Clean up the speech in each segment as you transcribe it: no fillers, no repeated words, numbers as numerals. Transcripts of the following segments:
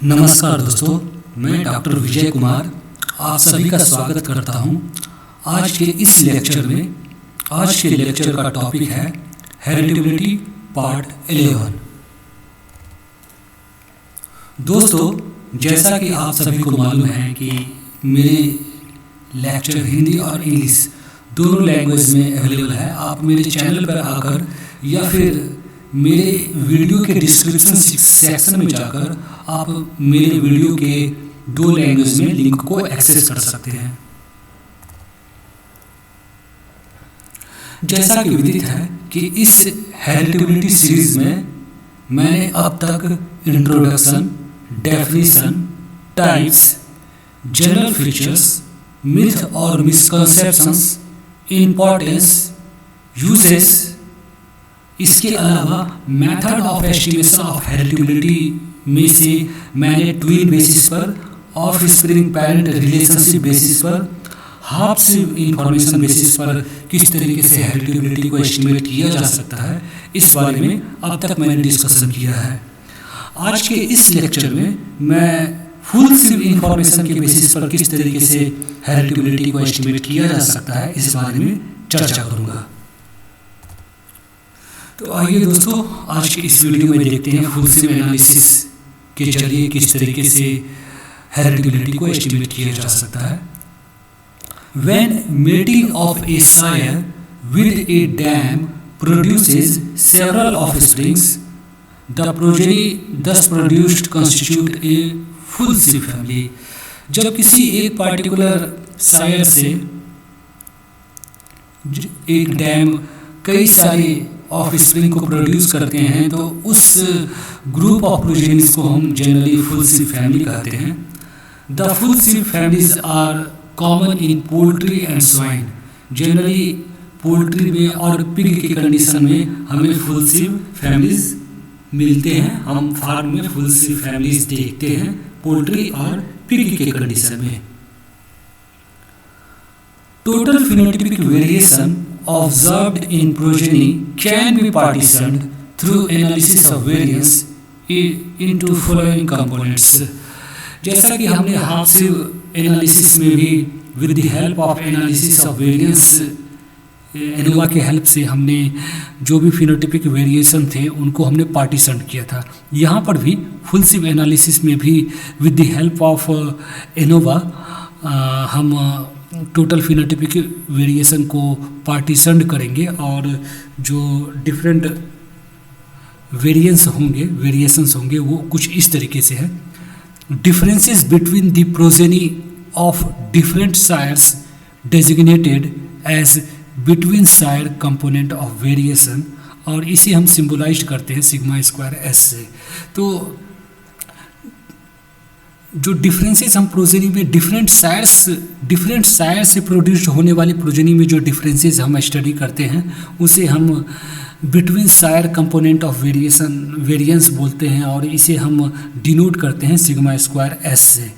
नमस्कार दोस्तों, मैं डॉक्टर विजय कुमार आप सभी का स्वागत करता हूं। आज के इस लेक्चर में आज के लेक्चर का टॉपिक है हेरिडिबिलिटी पार्ट 11। दोस्तों, जैसा कि आप सभी को मालूम है कि मेरे लेक्चर हिंदी और इंग्लिश दोनों लैंग्वेज में अवेलेबल है। आप मेरे चैनल पर आकर या फिर मेरे वीडियो के डिस्क्रिप्शन सेक्शन में जाकर आप मेरे वीडियो के दो लैंग्वेज में लिंक को एक्सेस कर सकते हैं। जैसा कि विदित है कि इस हेरिडिबिलिटी सीरीज में मैंने अब तक introduction, definition, types, general features, myth और मिसकंसेप्शंस, इंपॉर्टेंस, यूजेस, इसके अलावा मेथड ऑफ एस्टिमेशन ऑफ हेरिडिबिलिटी में से मैंने ट्विन बेसिस पर, of spring parent relationship basis पर, हाफ सिव इंफॉर्मेशन बेसिस पर किस तरीके से हेरिडिबिलिटी को एस्टिमेट किया जा सकता है, इस बारे में अब तक मैंने डिस्कशन किया है। आज के इस लेक्चर में मैं फुल सिव इंफॉर्मेशन के बेसिस पर किस तरीके से हेरिडिबिलिटी को एस्टिमेट किया जा सकता है, इस बारे में चर्चा करूँगा। तो आइए दोस्तों, आज के इस वीडियो में देखते हैं फुल सिव एनालिसिस के जरिए किस तरीके से हेरिडिबिलिटी को एस्टिमेट किया जा सकता है। When mating of a sire with a dam produces several offsprings, the progeny thus produced constitute a full sieve family। जब किसी एक पार्टिकुलर सायर से एक डैम कई सारे ऑफ स्प्रिंग को प्रोड्यूस करते हैं तो उस ग्रुप ऑफ प्रोजेनिस को हम जनरली फुल सिव फैमिली कहते हैं। The full sib families are common in poultry and swine. Generally poultry में और पिग की कंडीशन में हमें फुल सिव फैमिलीज मिलते हैं। हम फार्म में फुल सिव फैमिलीज देखते हैं पोल्ट्री और पिग के कंडीशन में। Total phenotypic variation observed in progeny can be partitioned through analysis of variance into following components। जैसा कि हमने हाफ सिव एनालिसिस में भी with the help of analysis of variance ANOVA के हेल्प से हमने जो भी फिनोटाइपिक वेरिएशन थे उनको हमने पार्टीशन किया था। यहाँ पर भी फुल सिव एनालिसिस में भी with the help of ANOVA हम टोटल फिनोटाइपिक वेरिएशन को पार्टीशन करेंगे और जो डिफरेंट वेरिएशंस होंगे वो कुछ इस तरीके से है। Differences between the progeny of different sires designated as between sire component of variation, और इसे हम सिंबलाइज करते हैं सिग्मा स्क्वायर एस से। तो जो डिफरेंसेस हम प्रोजेनी में डिफरेंट सायर से प्रोड्यूस्ड होने वाली प्रोजेनी में जो डिफरेंसेस हम स्टडी करते हैं उसे हम between sire component of variance बोलते हैं और इसे हम डिनोट करते हैं सिग्मा स्क्वायर एस से।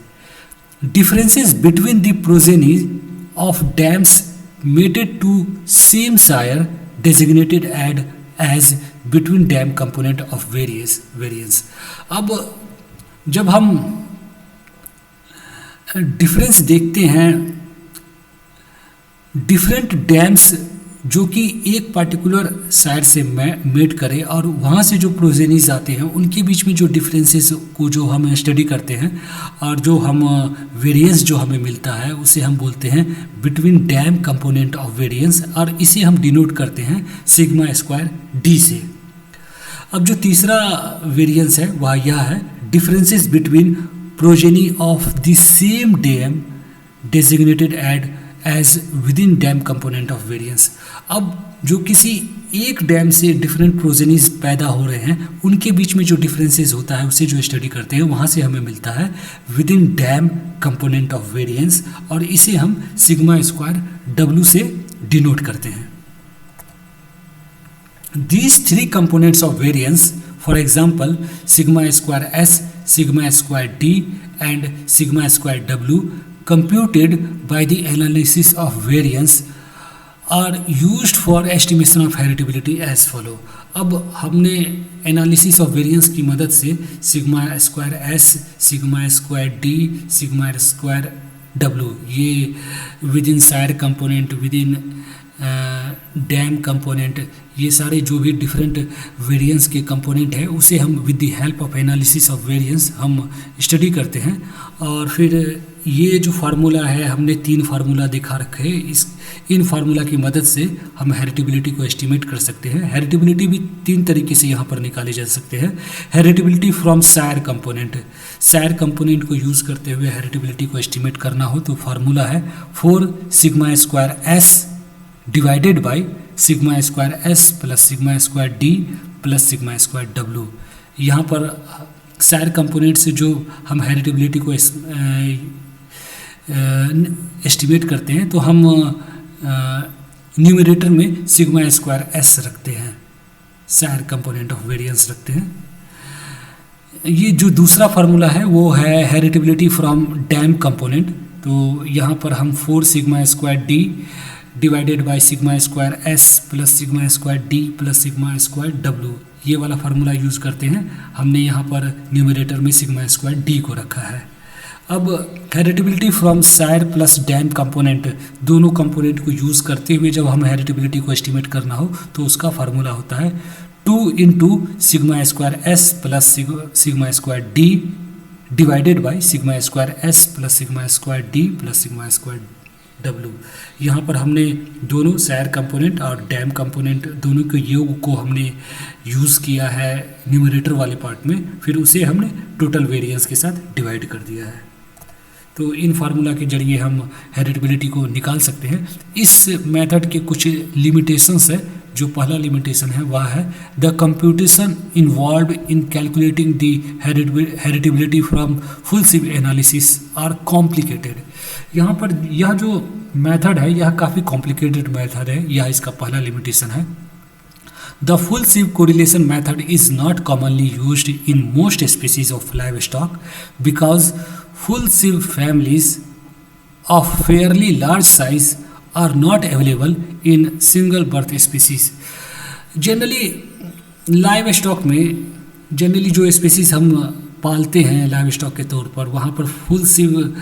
Differences between the progeny of dams mated to same sire designated as between dam component of variance. अब जब हम डिफरेंस देखते हैं डिफरेंट डैम्स जो कि एक पार्टिकुलर साइड से मेट करें और वहाँ से जो प्रोजेनीज आते हैं उनके बीच में जो डिफरेंसेस को जो हम स्टडी करते हैं और जो हम वेरिएंस जो हमें मिलता है उसे हम बोलते हैं between dam component of variance, और इसे हम डिनोट करते हैं सिग्मा स्क्वायर डी से। अब जो तीसरा वेरिएंस है वह यह है differences between progeny of the same dam designated as within dam component of variance। अब जो किसी एक डैम से डिफरेंट प्रोजेनीज पैदा हो रहे हैं उनके बीच में जो डिफरेंसेस होता है उसे जो स्टडी करते हैं वहाँ से हमें मिलता है within dam component of variance, और इसे हम सिग्मा स्क्वायर डब्ल्यू से डिनोट करते हैं। These three components of variance, for example sigma square s, sigma square d and sigma square w, computed by the analysis of variance are used for estimation of heritability as follow. अब हमने analysis of variance की मदद से sigma square S, sigma square D, sigma square W, ये within sire component, within dam component, ये सारे जो भी डिफरेंट वेरिएंस के कंपोनेंट है उसे हम with the help of analysis of variance हम स्टडी करते हैं। और फिर ये जो फार्मूला है, हमने 3 फार्मूला दिखा रखे हैं, इन फार्मूला की मदद से हम हेरिटेबिलिटी को एस्टिमेट कर सकते हैं। हेरिटेबिलिटी भी 3 तरीके से यहाँ पर निकाले जा सकते हैं। Heritability from sire component, sire component को यूज़ करते हुए हेरिटेबिलिटी को एस्टिमेट करना हो तो फार्मूला है 4 sigma square S divided by sigma square S plus sigma square D plus sigma square W. यहाँ पर सायर कंपोनेंट से जो हम हेरिटेबिलिटी को एस्टिमेट करते हैं तो हम न्यूमरेटर में सिग्मा स्क्वायर एस रखते हैं, सायर कंपोनेंट ऑफ वेरिएंस रखते हैं। ये जो दूसरा फार्मूला है वो है हेरिटेबिलिटी फ्रॉम डैम कंपोनेंट, तो यहाँ पर हम 4 sigma square D divided by sigma square S plus sigma square D plus sigma square W, ये वाला फार्मूला यूज़ करते हैं। हमने यहाँ पर न्यूमरेटर में सिग्मा स्क्वायर डी को रखा है। अब heritability from sire plus dam component, दोनों कंपोनेंट को यूज़ करते हुए जब हम हेरिटेबिलिटी को एस्टिमेट करना हो तो उसका फार्मूला होता है 2 into sigma square S plus sigma square D divided by sigma square S plus sigma square D plus sigma square W. यहाँ पर हमने दोनों सायर कंपोनेंट और डैम कंपोनेंट दोनों के योग को हमने यूज़ किया है न्यूमरेटर वाले पार्ट में, फिर उसे हमने टोटल वेरिएंस के साथ डिवाइड कर दिया है। तो इन फार्मूला के जरिए हम हेरिटेबिलिटी को निकाल सकते हैं। इस मेथड के कुछ लिमिटेशंस है। जो पहला लिमिटेशन है वह है the computation involved in calculating the heritability from full sib analysis are complicated. यहाँ पर यह जो मेथड है यह काफ़ी कॉम्प्लिकेटेड मेथड है, यह इसका पहला लिमिटेशन है। The full sib correlation method is not commonly used in most species of livestock because full sieve families of fairly large size are not available in single birth species। Generally live stock में generally जो species हम पालते हैं live stock के तौर पर, वहाँ पर फुल सिव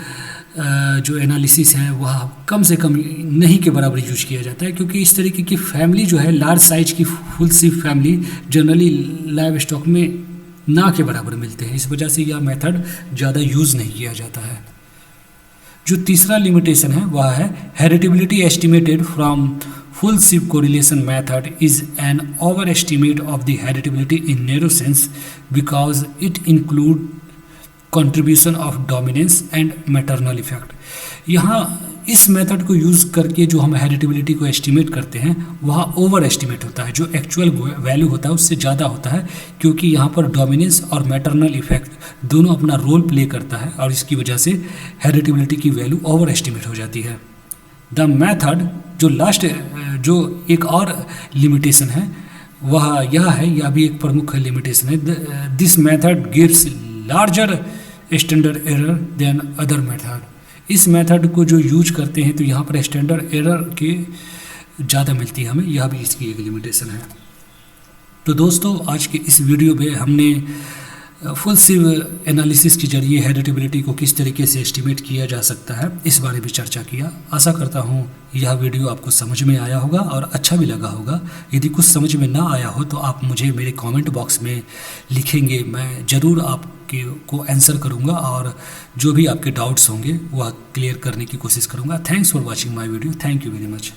जो एनालिसिस है वह कम से कम नहीं के बराबर यूज किया जाता है, क्योंकि इस तरीके की फैमिली जो है लार्ज साइज की फुल सिव फैमिली जनरली लाइव स्टॉक में ना के बराबर मिलते हैं। इस वजह से यह मेथड ज़्यादा यूज़ नहीं किया जाता है। जो तीसरा लिमिटेशन है वह है heritability estimated from full sib correlation method is an overestimate of the heritability in narrow sense because it include contribution of dominance and maternal effect. यहाँ इस मेथड को यूज़ करके जो हम हेरिटेबिलिटी को एस्टिमेट करते हैं वह ओवर एस्टिमेट होता है, जो एक्चुअल वैल्यू होता है उससे ज़्यादा होता है, क्योंकि यहाँ पर डोमिनेंस और मैटरनल इफेक्ट दोनों अपना रोल प्ले करता है और इसकी वजह से हेरिटेबिलिटी की वैल्यू ओवर एस्टिमेट हो जाती है। द मेथड जो लास्ट जो एक और लिमिटेशन है वह यह है, यह भी एक प्रमुख लिमिटेशन है। This method gives larger standard error than other method. इस मेथड को जो यूज करते हैं तो यहाँ पर स्टैंडर्ड एरर के ज़्यादा मिलती है हमें, यह भी इसकी एक लिमिटेशन है। तो दोस्तों आज के इस वीडियो में हमने फुल सिव एनालिसिस के जरिए हेरिटेबिलिटी को किस तरीके से एस्टिमेट किया जा सकता है इस बारे में चर्चा किया। आशा करता हूँ यह वीडियो आपको समझ में आया होगा और अच्छा भी लगा होगा। यदि कुछ समझ में ना आया हो तो आप मुझे मेरे कमेंट बॉक्स में लिखेंगे, मैं ज़रूर आपके को आंसर करूँगा और जो भी आपके डाउट्स होंगे वह क्लियर करने की कोशिश करूँगा। Thanks for watching my video. Thank you very much.